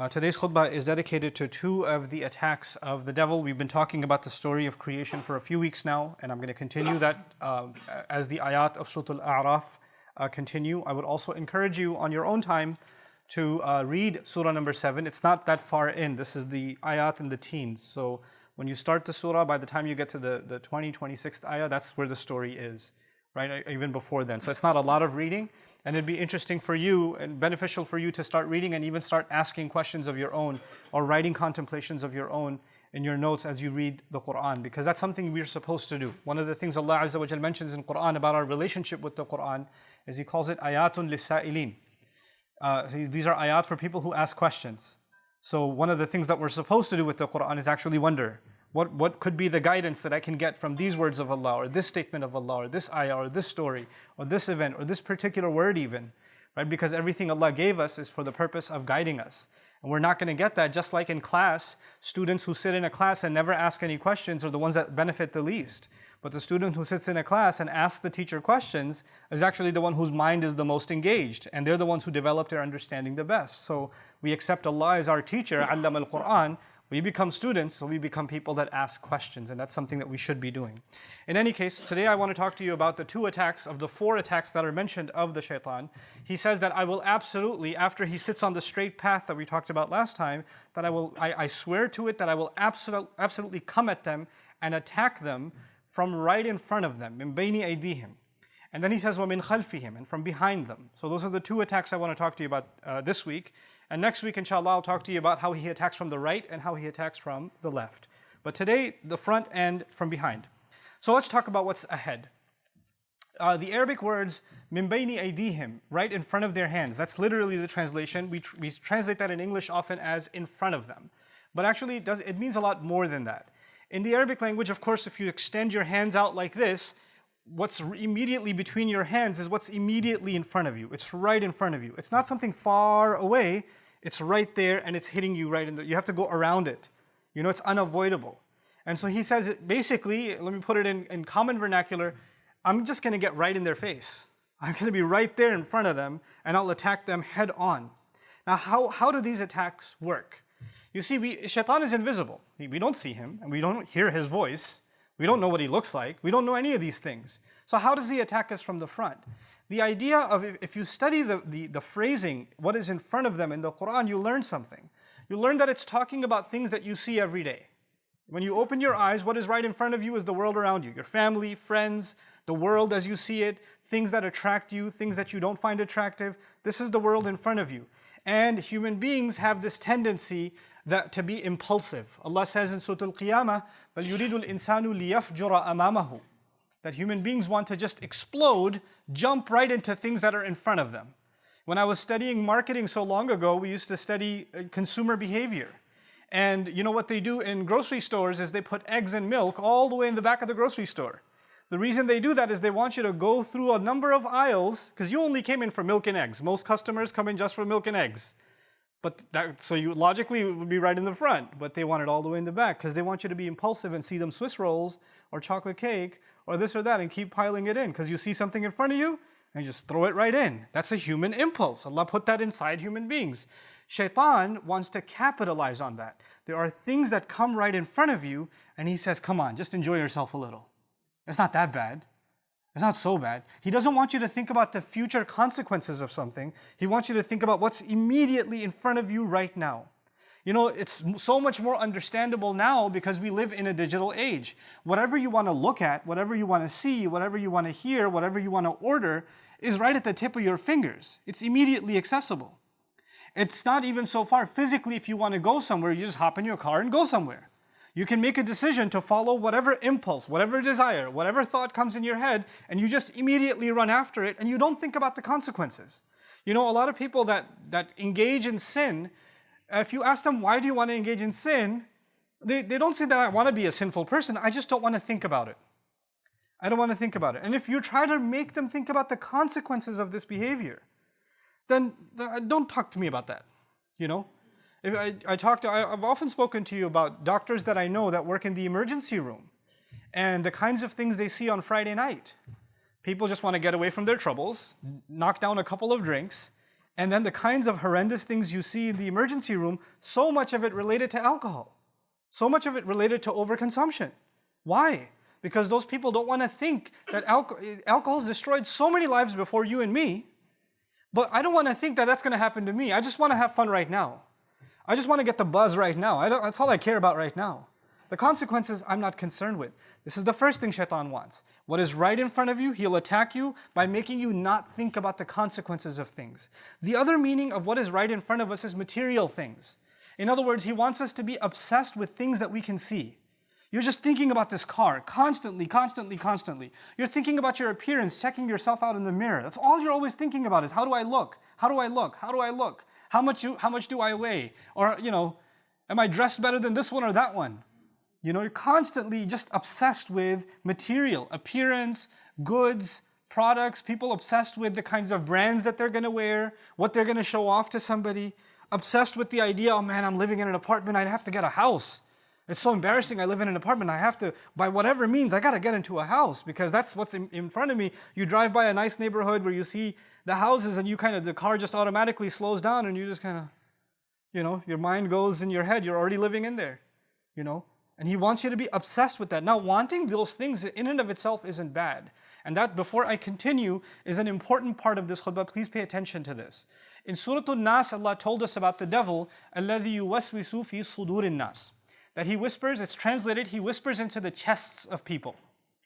Today's khutbah is dedicated to two of the attacks of the devil. We've been talking about the story of creation for a few weeks now, and I'm going to continue that as the ayat of Surah Al-A'raf continue. I would also encourage you on your own time to read Surah number 7. It's not that far in. This is the ayat in the teens. So when you start the surah, by the time you get to the 26th ayah, that's where the story is, right? Even before then. So it's not a lot of reading. And it'd be interesting for you and beneficial for you to start reading and even start asking questions of your own or writing contemplations of your own in your notes as you read the Quran, because that's something we're supposed to do. One of the things Allah Azza wa Jal mentions in Quran about our relationship with the Quran is He calls it ayatun lis-sa'ilin. These are ayat for people who ask questions. So one of the things that we're supposed to do with the Quran is actually wonder, what could be the guidance that I can get from these words of Allah, or this statement of Allah, or this ayah, or this story, or this event, or this particular word even, right? Because everything Allah gave us is for the purpose of guiding us. And we're not going to get that, just like in class, students who sit in a class and never ask any questions are the ones that benefit the least. But the student who sits in a class and asks the teacher questions is actually the one whose mind is the most engaged, and they're the ones who develop their understanding the best. So we accept Allah as our teacher, Allama al-Quran. We become students, so we become people that ask questions, and that's something that we should be doing. In any case, today I want to talk to you about the two attacks of the four attacks that are mentioned of the shaitan. He says that I will absolutely, after he sits on the straight path that we talked about last time, that I swear to it that I will absolutely come at them and attack them from right in front of them, min bayni aydihim. And then he says, وَمِنْ خَلْفِهِمْ, and from behind them. So those are the two attacks I want to talk to you about this week. And next week, inshallah, I'll talk to you about how he attacks from the right and how he attacks from the left. But today, the front and from behind. So let's talk about what's ahead. The Arabic words, min bayni aydihim, right in front of their hands. That's literally the translation. We translate that in English often as in front of them. But actually, it means a lot more than that. In the Arabic language, of course, if you extend your hands out like this, what's immediately between your hands is what's immediately in front of you. It's right in front of you. It's not something far away. It's right there and it's hitting you right in the, you have to go around it. You know, it's unavoidable. And so he says, basically, let me put it in common vernacular, I'm just going to get right in their face. I'm going to be right there in front of them and I'll attack them head on. Now, how do these attacks work? You see, shaitan is invisible. We don't see him and we don't hear his voice. We don't know what he looks like. We don't know any of these things. So how does he attack us from the front? The idea of, if you study the phrasing, what is in front of them in the Quran, you learn something. You learn that it's talking about things that you see every day. When you open your eyes, what is right in front of you is the world around you. Your family, friends, the world as you see it, things that attract you, things that you don't find attractive. This is the world in front of you. And human beings have this tendency to be impulsive. Allah says in Surah Al-Qiyamah, بَلْ يُرِيدُ الْإِنسَانُ لِيَفْجُرَ أَمَامَهُ, that human beings want to just explode, jump right into things that are in front of them. When I was studying marketing so long ago, we used to study consumer behavior. And you know what they do in grocery stores is they put eggs and milk all the way in the back of the grocery store. The reason they do that is they want you to go through a number of aisles, because you only came in for milk and eggs. Most customers come in just for milk and eggs. So you logically it would be right in the front, but they want it all the way in the back because they want you to be impulsive and see them Swiss rolls or chocolate cake or this or that and keep piling it in because you see something in front of you and you just throw it right in. That's a human impulse. Allah put that inside human beings. Shaitan wants to capitalize on that. There are things that come right in front of you and he says, come on, just enjoy yourself a little. It's not that bad. It's not so bad. He doesn't want you to think about the future consequences of something. He wants you to think about what's immediately in front of you right now. You know, it's so much more understandable now because we live in a digital age. Whatever you want to look at, whatever you want to see, whatever you want to hear, whatever you want to order is right at the tip of your fingers. It's immediately accessible. It's not even so far. Physically, if you want to go somewhere, you just hop in your car and go somewhere. You can make a decision to follow whatever impulse, whatever desire, whatever thought comes in your head, and you just immediately run after it, and you don't think about the consequences. You know, a lot of people that engage in sin, if you ask them, why do you want to engage in sin? They don't say that I want to be a sinful person, I just don't want to think about it. I don't want to think about it. And if you try to make them think about the consequences of this behavior, then don't talk to me about that, you know? I've often spoken to you about doctors that I know that work in the emergency room and the kinds of things they see on Friday night. People just want to get away from their troubles, knock down a couple of drinks, And then the kinds of horrendous things you see in the emergency room, so much of it related to alcohol. So much of it related to overconsumption. Why? Because those people don't want to think that alcohol has destroyed so many lives before you and me, but I don't want to think that that's going to happen to me. I just want to have fun right now. I just want to get the buzz right now. That's all I care about right now. The consequences I'm not concerned with. This is the first thing shaitan wants. What is right in front of you, he'll attack you by making you not think about the consequences of things. The other meaning of what is right in front of us is material things. In other words, he wants us to be obsessed with things that we can see. You're just thinking about this car constantly, constantly, constantly. You're thinking about your appearance, checking yourself out in the mirror. That's all you're always thinking about is how do I look? How do I look? How do I look? How much do I weigh? Or, am I dressed better than this one or that one? You're constantly just obsessed with material, appearance, goods, products, people obsessed with the kinds of brands that they're going to wear, what they're going to show off to somebody, obsessed with the idea, oh man, I'm living in an apartment, I'd have to get a house. It's so embarrassing, I live in an apartment, I have to, by whatever means, I got to get into a house because that's what's in front of me. You drive by a nice neighborhood where you see the houses and the car just automatically slows down and you just kind of, your mind goes in your head, you're already living in there, And he wants you to be obsessed with that. Now, wanting those things in and of itself isn't bad. And that, before I continue, is an important part of this khutbah. Please pay attention to this. In Surah An-Nas, Allah told us about the devil, الَّذِي يُوَسْوِسُ فِي صُدُورِ النَّاسِ. That he whispers, it's translated, he whispers into the chests of people.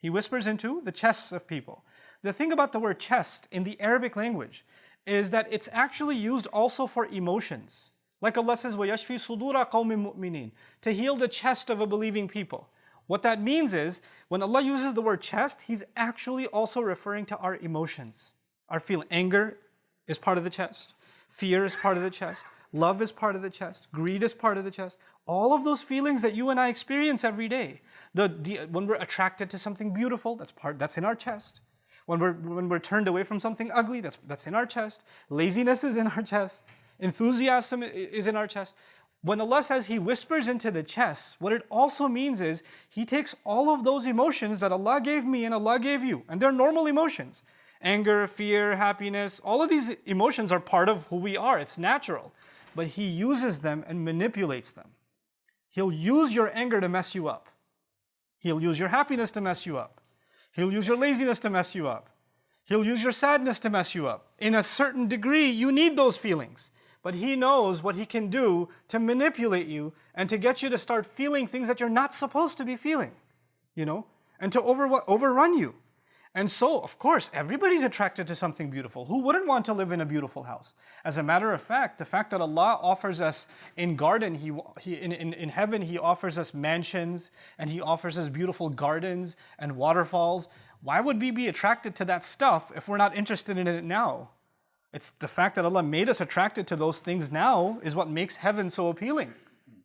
He whispers into the chests of people. The thing about the word chest in the Arabic language is that it's actually used also for emotions. Like Allah says, وَيَشْفِي صُدُورَ قَوْمٍ مُؤْمِنِينَ, to heal the chest of a believing people. What that means is, when Allah uses the word chest, He's actually also referring to our emotions. Our feeling, anger is part of the chest, fear is part of the chest, love is part of the chest, greed is part of the chest. All of those feelings that you and I experience every day. When we're attracted to something beautiful, that's in our chest. When we're turned away from something ugly, that's in our chest. Laziness is in our chest. Enthusiasm is in our chest. When Allah says He whispers into the chest, what it also means is He takes all of those emotions that Allah gave me and Allah gave you, and they're normal emotions. Anger, fear, happiness, all of these emotions are part of who we are. It's natural. But He uses them and manipulates them. He'll use your anger to mess you up. He'll use your happiness to mess you up. He'll use your laziness to mess you up. He'll use your sadness to mess you up. In a certain degree, you need those feelings. But He knows what He can do to manipulate you and to get you to start feeling things that you're not supposed to be feeling, and to overrun you. And so, of course, everybody's attracted to something beautiful. Who wouldn't want to live in a beautiful house? As a matter of fact, the fact that Allah offers us in heaven, He offers us mansions and He offers us beautiful gardens and waterfalls. Why would we be attracted to that stuff if we're not interested in it now? It's the fact that Allah made us attracted to those things now is what makes heaven so appealing,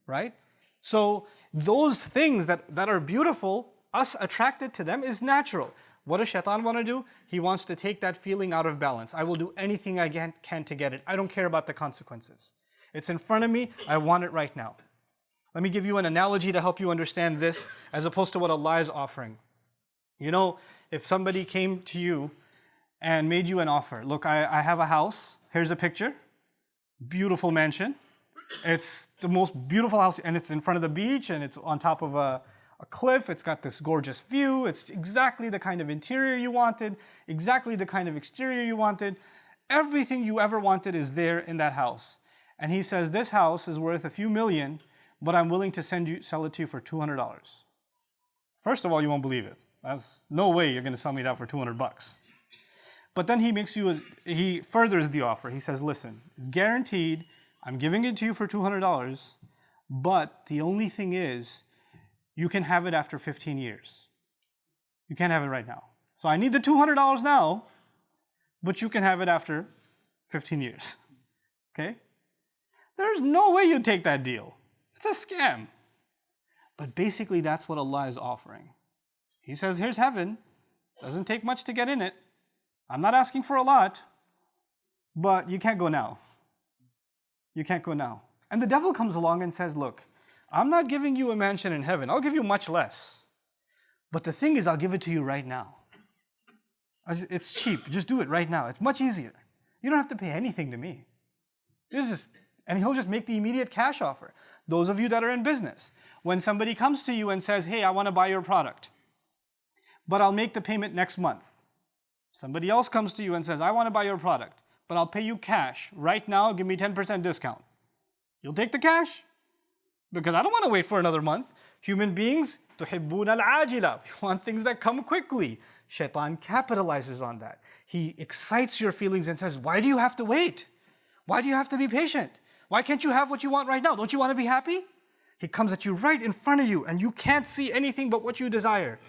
right? So those things that are beautiful, us attracted to them is natural. What does shaitan want to do? He wants to take that feeling out of balance. I will do anything I can to get it. I don't care about the consequences. It's in front of me. I want it right now. Let me give you an analogy to help you understand this as opposed to what Allah is offering. If somebody came to you and made you an offer. Look, I have a house. Here's a picture. Beautiful mansion. It's the most beautiful house, and it's in front of the beach, and it's on top of a cliff. It's got this gorgeous view. It's exactly the kind of interior you wanted, exactly the kind of exterior you wanted. Everything you ever wanted is there in that house. And he says, this house is worth a few million, but I'm willing to sell it to you for $200. First of all, you won't believe it. There's no way you're going to sell me that for $200. But then he furthers the offer. He says, listen, it's guaranteed. I'm giving it to you for $200, but the only thing is, you can have it after 15 years. You can't have it right now. So I need the $200 now, but you can have it after 15 years. Okay? There's no way you'd take that deal. It's a scam. But basically, that's what Allah is offering. He says, here's heaven. Doesn't take much to get in it. I'm not asking for a lot, but you can't go now. You can't go now. And the devil comes along and says, look, I'm not giving you a mansion in heaven. I'll give you much less. But the thing is, I'll give it to you right now. It's cheap. Just do it right now. It's much easier. You don't have to pay anything to me. And he'll just make the immediate cash offer. Those of you that are in business, when somebody comes to you and says, hey, I want to buy your product, but I'll make the payment next month. Somebody else comes to you and says, I want to buy your product, but I'll pay you cash. Right now, give me 10% discount. You'll take the cash? Because I don't want to wait for another month. Human beings, تُحِبُّونَ الْعَاجِلَةِ. We want things that come quickly. Shaitan capitalizes on that. He excites your feelings and says, why do you have to wait? Why do you have to be patient? Why can't you have what you want right now? Don't you want to be happy? He comes at you right in front of you and you can't see anything but what you desire,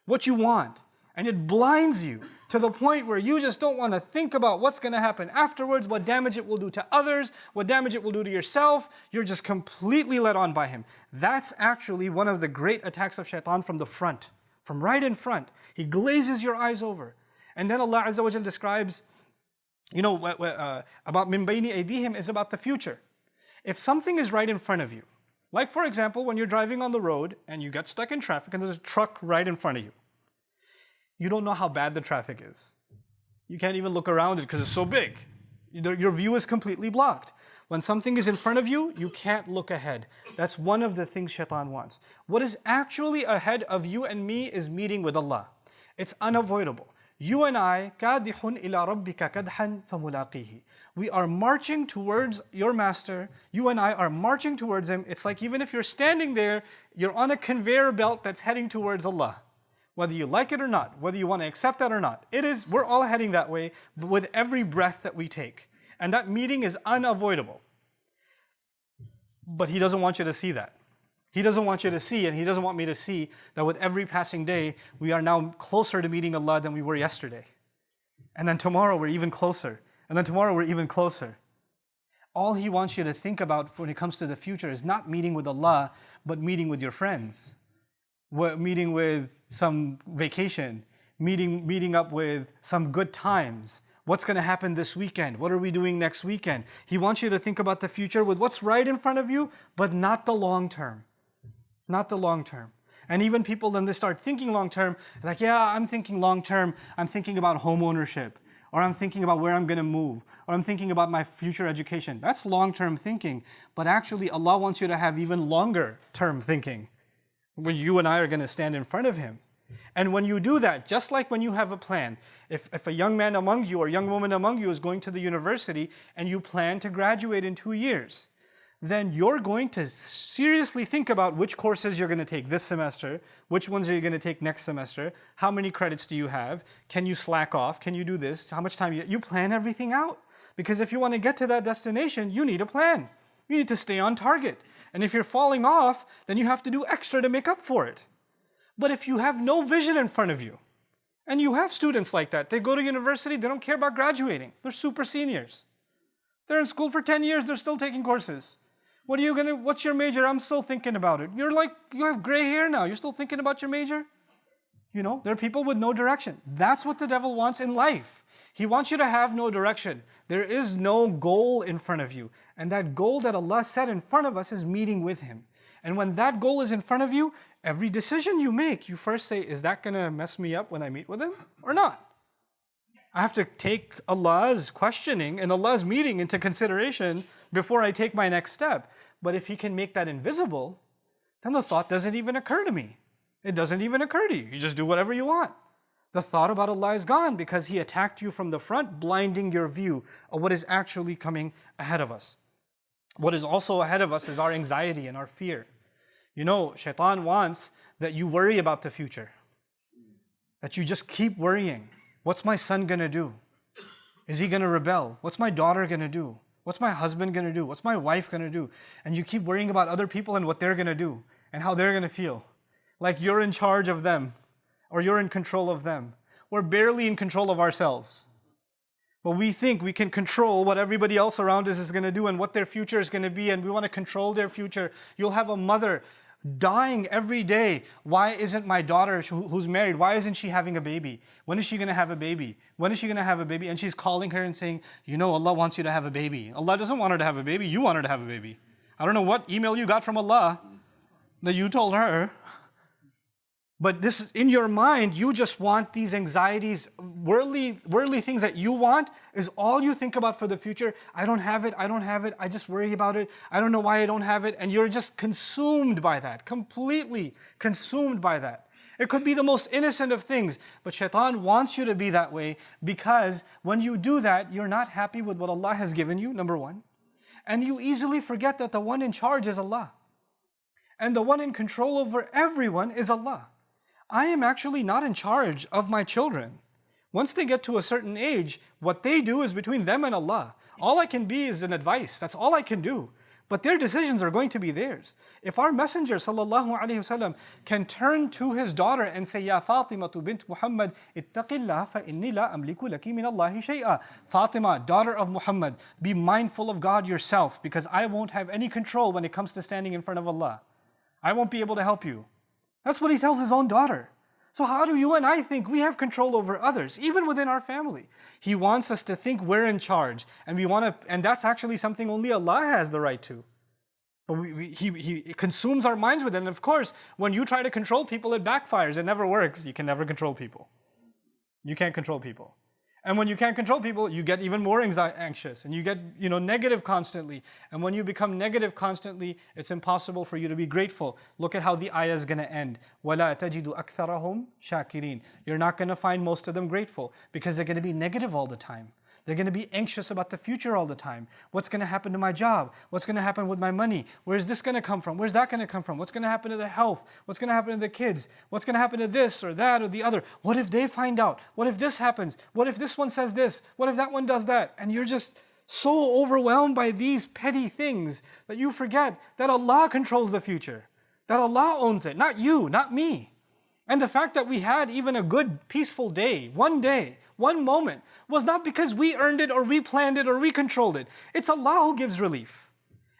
what you want. And it blinds you to the point where you just don't want to think about what's going to happen afterwards, what damage it will do to others, what damage it will do to yourself. You're just completely led on by him. That's actually one of the great attacks of shaitan from the front, from right in front. He glazes your eyes over. And then Allah Azza wa Jal describes, about min bayni aydihim is about the future. If something is right in front of you, like for example, when you're driving on the road and you get stuck in traffic and there's a truck right in front of you, you don't know how bad the traffic is. You can't even look around it because it's so big. Your view is completely blocked. When something is in front of you, you can't look ahead. That's one of the things shaitan wants. What is actually ahead of you and me is meeting with Allah. It's unavoidable. You and I, كَادِحٌ إِلَىٰ رَبِّكَ كَدْحًا فَمُلَاقِيهِ. We are marching towards your master. You and I are marching towards him. It's like even if you're standing there, you're on a conveyor belt that's heading towards Allah. Whether you like it or not, whether you want to accept that or not, we're all heading that way with every breath that we take. And that meeting is unavoidable. But he doesn't want you to see that. He doesn't want you to see, and he doesn't want me to see, that with every passing day, we are now closer to meeting Allah than we were yesterday. And then tomorrow we're even closer. And then tomorrow we're even closer. All he wants you to think about when it comes to the future is not meeting with Allah, but meeting with your friends. Meeting with some vacation, meeting up with some good times. What's going to happen this weekend? What are we doing next weekend? He wants you to think about the future with what's right in front of you, but not the long term. Not the long term. And even people, then they start thinking long term, like, yeah, I'm thinking long term. I'm thinking about home ownership, or I'm thinking about where I'm going to move, or I'm thinking about my future education. That's long term thinking. But actually, Allah wants you to have even longer term thinking, when you and I are going to stand in front of him. And when you do that, just like when you have a plan, if a young man among you or young woman among you is going to the university and you plan to graduate in 2 years, then you're going to seriously think about which courses you're going to take this semester, which ones are you going to take next semester, how many credits do you have, can you slack off, can you do this, how much time you plan everything out. Because if you want to get to that destination, you need a plan. You need to stay on target. And if you're falling off, then you have to do extra to make up for it. But if you have no vision in front of you, and you have students like that, they go to university, they don't care about graduating. They're super seniors. They're in school for 10 years, they're still taking courses. What's your major? I'm still thinking about it. You have gray hair now, you're still thinking about your major? There are people with no direction. That's what the devil wants in life. He wants you to have no direction. There is no goal in front of you. And that goal that Allah set in front of us is meeting with him. And when that goal is in front of you, every decision you make, you first say, is that going to mess me up when I meet with him or not? I have to take Allah's questioning and Allah's meeting into consideration before I take my next step. But if he can make that invisible, then the thought doesn't even occur to me. It doesn't even occur to you. You just do whatever you want. The thought about Allah is gone because he attacked you from the front, blinding your view of what is actually coming ahead of us. What is also ahead of us is our anxiety and our fear. Shaitan wants that you worry about the future. That you just keep worrying. What's my son going to do? Is he going to rebel? What's my daughter going to do? What's my husband going to do? What's my wife going to do? And you keep worrying about other people and what they're going to do and how they're going to feel. Like you're in charge of them or you're in control of them. We're barely in control of ourselves. But we think we can control what everybody else around us is going to do and what their future is going to be, and we want to control their future. You'll have a mother dying every day. Why isn't my daughter who's married, why isn't she having a baby? When is she going to have a baby? When is she going to have a baby? And she's calling her and saying, Allah wants you to have a baby. Allah doesn't want her to have a baby. You want her to have a baby. I don't know what email you got from Allah that you told her. But this is in your mind, you just want these anxieties, worldly things that you want is all you think about for the future. I don't have it, I just worry about it. I don't know why I don't have it. And you're just consumed by that, completely consumed by that. It could be the most innocent of things, but shaitan wants you to be that way because when you do that, you're not happy with what Allah has given you, number one. And you easily forget that the one in charge is Allah. And the one in control over everyone is Allah. I am actually not in charge of my children. Once they get to a certain age, what they do is between them and Allah. All I can be is an advice. That's all I can do. But their decisions are going to be theirs. If our Messenger ﷺ can turn to his daughter and say, Ya Fatima bint Muhammad, ittaqillah fa inni la amliku laki min Allahi shay'a. Fatima, daughter of Muhammad, be mindful of God yourself because I won't have any control when it comes to standing in front of Allah. I won't be able to help you. That's what he tells his own daughter. So how do you and I think we have control over others, even within our family? He wants us to think we're in charge, and and that's actually something only Allah has the right to. But he consumes our minds with it. And of course, when you try to control people, it backfires. It never works. You can never control people. You can't control people. And when you can't control people, you get even more anxious and you get negative constantly. And when you become negative constantly, it's impossible for you to be grateful. Look at how the ayah is going to end. وَلَا تَجِدُ أَكْثَرَهُمْ شَاكِرِينَ. You're not going to find most of them grateful because they're going to be negative all the time. They're going to be anxious about the future all the time. What's going to happen to my job? What's going to happen with my money? Where's this going to come from? Where's that going to come from? What's going to happen to the health? What's going to happen to the kids? What's going to happen to this or that or the other? What if they find out? What if this happens? What if this one says this? What if that one does that? And you're just so overwhelmed by these petty things that you forget that Allah controls the future. That Allah owns it, not you, not me. And the fact that we had even a good, peaceful day, one moment, was not because we earned it or we planned it or we controlled it. It's Allah who gives relief.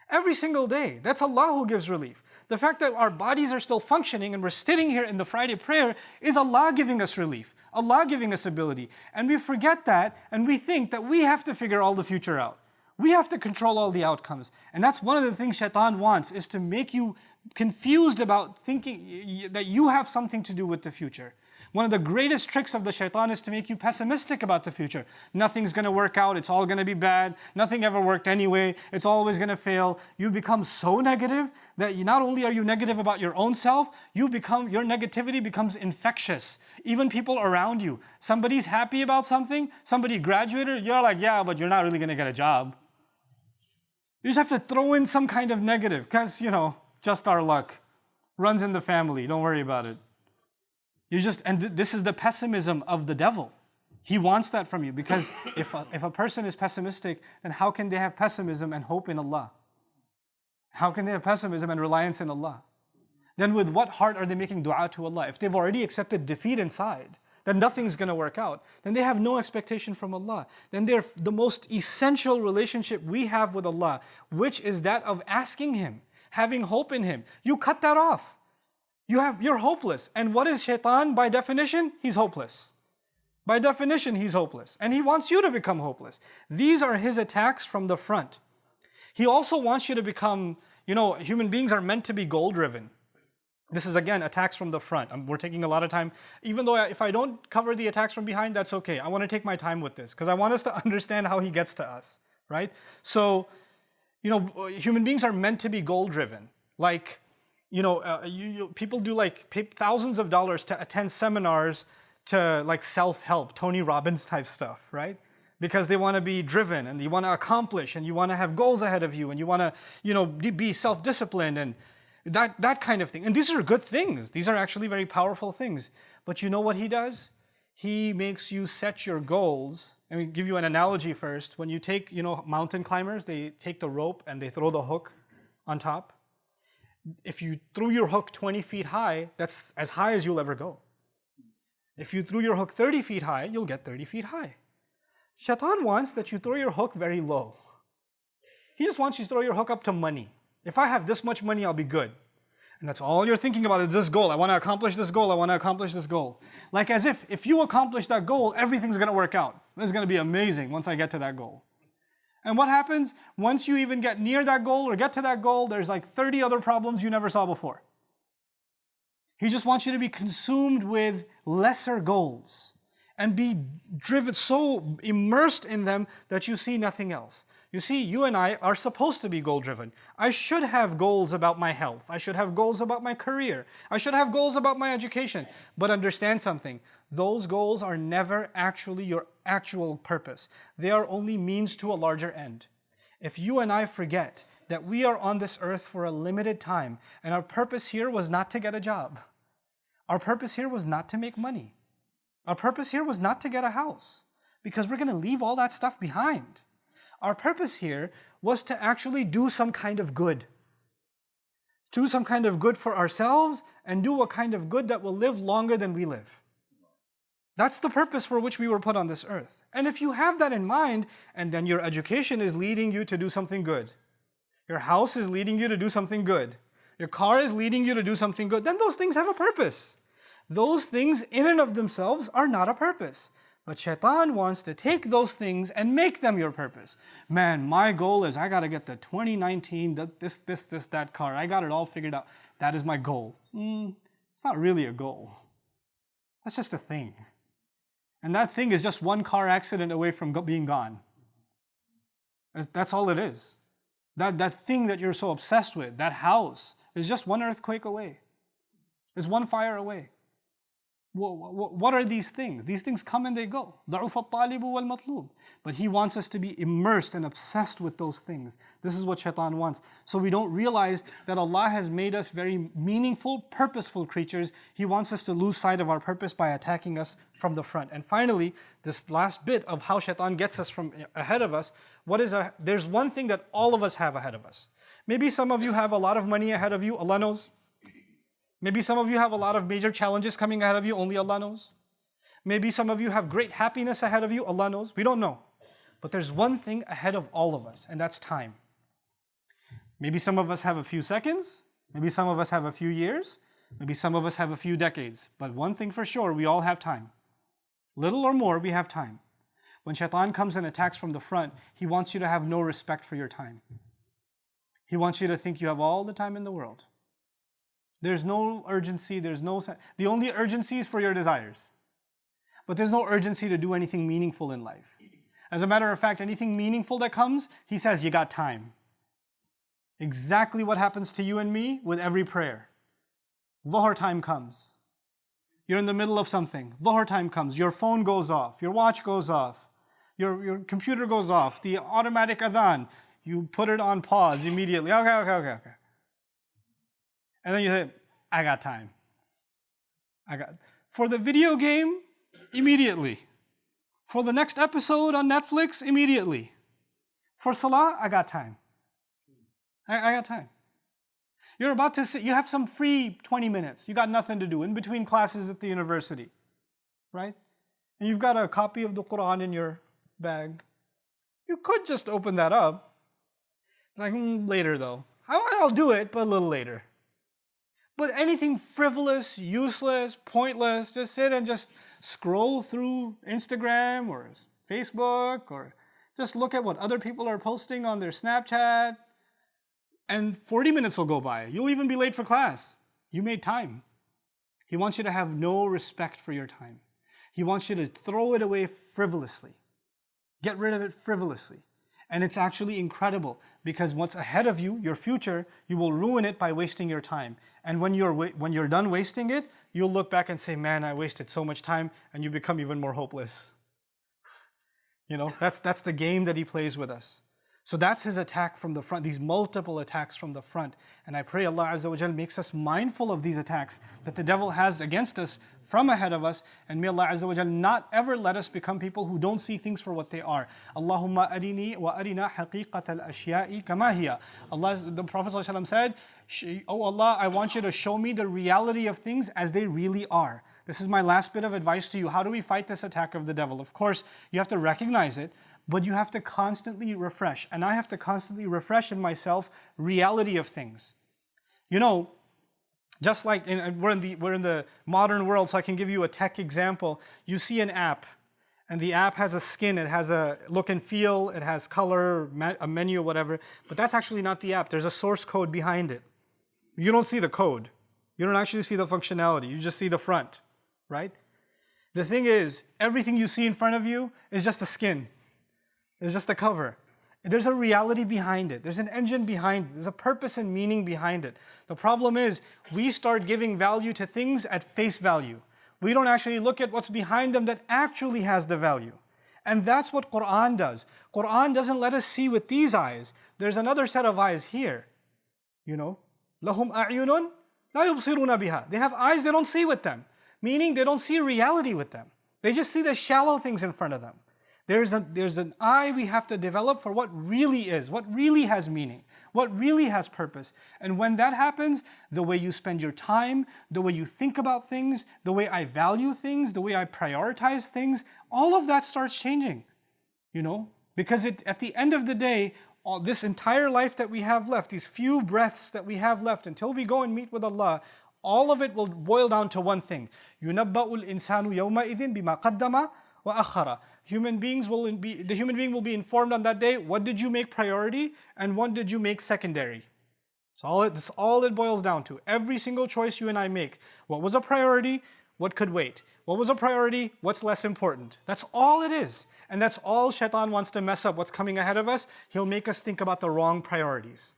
Every single day, that's Allah who gives relief. The fact that our bodies are still functioning and we're sitting here in the Friday prayer is Allah giving us relief, Allah giving us ability. And we forget that and we think that we have to figure all the future out. We have to control all the outcomes. And that's one of the things shaitan wants, is to make you confused about thinking that you have something to do with the future. One of the greatest tricks of the shaitan is to make you pessimistic about the future. Nothing's going to work out. It's all going to be bad. Nothing ever worked anyway. It's always going to fail. You become so negative that not only are you negative about your own self, your negativity becomes infectious. Even people around you. Somebody's happy about something. Somebody graduated. You're like, yeah, but you're not really going to get a job. You just have to throw in some kind of negative because, just our luck. Runs in the family. Don't worry about it. This is the pessimism of the devil. He wants that from you because if a person is pessimistic, then how can they have pessimism and hope in Allah? How can they have pessimism and reliance in Allah? Then with what heart are they making dua to Allah? If they've already accepted defeat inside, then nothing's going to work out. Then they have no expectation from Allah. Then they're the most essential relationship we have with Allah, which is that of asking Him, having hope in Him. You cut that off. You're hopeless. And what is shaitan by definition? He's hopeless. By definition, he's hopeless. And he wants you to become hopeless. These are his attacks from the front. He also wants you to become, human beings are meant to be goal-driven. This is, again, attacks from the front. We're taking a lot of time. Even though if I don't cover the attacks from behind, that's okay. I want to take my time with this because I want us to understand how he gets to us, right? So, human beings are meant to be goal-driven. Like, people do pay thousands of dollars to attend seminars to self-help, Tony Robbins type stuff, right? Because they want to be driven and you want to accomplish and you want to have goals ahead of you and you want to, be self-disciplined and that kind of thing. And these are good things. These are actually very powerful things. But you know what he does? He makes you set your goals. Let me give you an analogy first. When you take, mountain climbers, they take the rope and they throw the hook on top. If you threw your hook 20 feet high, that's as high as you'll ever go. If you threw your hook 30 feet high, you'll get 30 feet high. Shaitan wants that you throw your hook very low. He just wants you to throw your hook up to money. If I have this much money, I'll be good. And that's all you're thinking about is this goal. I want to accomplish this goal. I want to accomplish this goal. Like as if you accomplish that goal, everything's going to work out. This is going to be amazing once I get to that goal. And what happens? Once you even get near that goal or get to that goal, there's 30 other problems you never saw before. He just wants you to be consumed with lesser goals and be driven, so immersed in them that you see nothing else. You see, you and I are supposed to be goal-driven. I should have goals about my health. I should have goals about my career. I should have goals about my education. But understand something. Those goals are never actually your actual purpose. They are only means to a larger end. If you and I forget that we are on this earth for a limited time, and our purpose here was not to get a job. Our purpose here was not to make money. Our purpose here was not to get a house, because we're going to leave all that stuff behind. Our purpose here was to actually do some kind of good. Do some kind of good for ourselves and do a kind of good that will live longer than we live. That's the purpose for which we were put on this earth. And if you have that in mind, and then your education is leading you to do something good, your house is leading you to do something good, your car is leading you to do something good, then those things have a purpose. Those things in and of themselves are not a purpose. But shaitan wants to take those things and make them your purpose. Man, my goal is I got to get the 2019, that car. I got it all figured out. That is my goal. It's not really a goal. That's just a thing. And that thing is just one car accident away from being gone. That's all it is. That thing that you're so obsessed with, that house, is just one earthquake away. It's one fire away. What are these things? These things come and they go. ضعف الطالب والمطلوب. But he wants us to be immersed and obsessed with those things. This is what shaitan wants. So we don't realize that Allah has made us very meaningful, purposeful creatures. He wants us to lose sight of our purpose by attacking us from the front. And finally, this last bit of how shaitan gets us from ahead of us, there's one thing that all of us have ahead of us. Maybe some of you have a lot of money ahead of you, Allah knows. Maybe some of you have a lot of major challenges coming ahead of you, only Allah knows. Maybe some of you have great happiness ahead of you, Allah knows. We don't know. But there's one thing ahead of all of us, and that's time. Maybe some of us have a few seconds. Maybe some of us have a few years. Maybe some of us have a few decades. But one thing for sure, we all have time. Little or more, we have time. When shaitan comes and attacks from the front, he wants you to have no respect for your time. He wants you to think you have all the time in the world. There's no urgency, the only urgency is for your desires. But there's no urgency to do anything meaningful in life. As a matter of fact, anything meaningful that comes, he says, you got time. Exactly what happens to you and me with every prayer. Dhuhr time comes. You're in the middle of something. Dhuhr time comes. Your phone goes off. Your watch goes off. Your computer goes off. The automatic adhan. You put it on pause immediately. Okay. And then you say, I got time. For the video game, immediately. For the next episode on Netflix, immediately. For Salah, I got time. I got time. You're about to sit, you have some free 20 minutes. You got nothing to do in between classes at the university, right? And you've got a copy of the Quran in your bag. You could just open that up. Like, later though. I'll do it, but a little later. But anything frivolous, useless, pointless, just sit and just scroll through Instagram or Facebook or just look at what other people are posting on their Snapchat, and 40 minutes will go by. You'll even be late for class. You made time. He wants you to have no respect for your time. He wants you to throw it away frivolously. Get rid of it frivolously. And it's actually incredible because what's ahead of you, your future, you will ruin it by wasting your time. And when you're done wasting it, you'll look back and say, man, I wasted so much time, and you become even more hopeless. You know, that's the game that he plays with us. So that's his attack from the front, these multiple attacks from the front. And I pray Allah Azza wa Jal makes us mindful of these attacks that the devil has against us from ahead of us. And may Allah Azza wa Jal not ever let us become people who don't see things for what they are. Allahumma arini wa arina haqiqat al-ashya'i kama hiya. The Prophet ﷺ said, oh Allah, I want you to show me the reality of things as they really are. This is my last bit of advice to you. How do we fight this attack of the devil? Of course, you have to recognize it. But you have to constantly refresh. And I have to constantly refresh in myself reality of things. You know, just like we're in the modern world, so I can give you a tech example. You see an app, and the app has a skin, it has a look and feel, it has color, a menu, whatever. But that's actually not the app. There's a source code behind it. You don't see the code. You don't actually see the functionality, you just see the front, right? The thing is, everything you see in front of you is just the skin. It's just a cover. There's a reality behind it. There's an engine behind it. There's a purpose and meaning behind it. The problem is, we start giving value to things at face value. We don't actually look at what's behind them that actually has the value. And that's what Quran does. Quran doesn't let us see with these eyes. There's another set of eyes here. You know, لَهُمْ أَعْيُنٌ لَا يُبْصِرُونَ بِهَا. They have eyes they don't see with them. Meaning they don't see reality with them. They just see the shallow things in front of them. There's an eye we have to develop for what really is, what really has meaning, what really has purpose. And when that happens, the way you spend your time, the way you think about things, the way I value things, the way I prioritize things, all of that starts changing. You know, because at the end of the day, this entire life that we have left, these few breaths that we have left until we go and meet with Allah, all of it will boil down to one thing. يُنَبَّأُ الْإِنسَانُ يَوْمَئِذٍ بِمَا قَدَّمَ وَأَخَّرَ. The human being will be informed on that day, what did you make priority and what did you make secondary? That's all it boils down to. Every single choice you and I make. What was a priority? What could wait? What was a priority? What's less important? That's all it is. And that's all Shaitan wants to mess up. What's coming ahead of us? He'll make us think about the wrong priorities.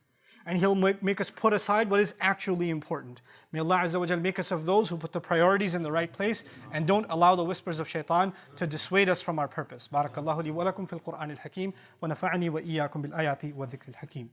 And he'll make us put aside what is actually important. May Allah Azza wa Jal make us of those who put the priorities in the right place and don't allow the whispers of shaitan to dissuade us from our purpose. Barakallahu li wa lakum fil Qur'an al-Hakim wa nafa'ani wa iyyakum bil ayati wa dhikr al-Hakim.